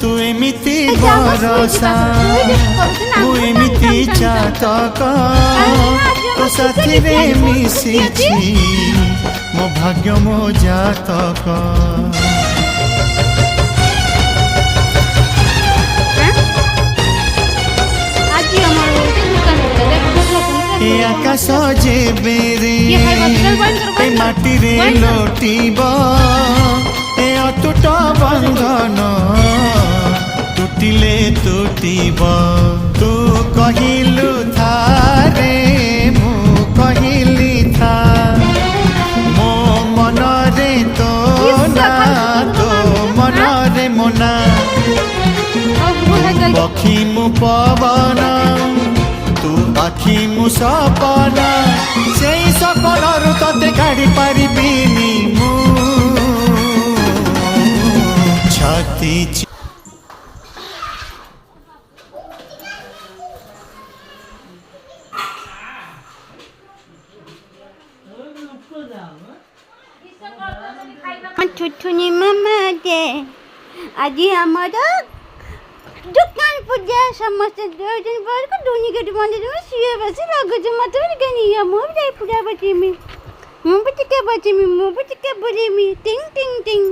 तू एमिति भरोसा मु एमिति चातक तो साथी रे मिशिछि मो भाग्य मो जातक ए आकाश जे बेरे ए माटी रे लोटिब ए अटूट बंधन टूटिले टूटिब तू कहिलु थारे मु कहिली था मो मन रे तो ना तो मन रे मोना पखी मु पवन तू आखि मु सपना से सपनरु तते काढ़ी पारिबिनी मु छाती छुछुनी मामा दे आज हमारा दुकान पूजा समस्त दिन पर को दोनी के मंदिर में सिए बस लागो जे मत कनी या मो जाई पूजा बची में मो बच के बोली में टिंग टिंग टिंग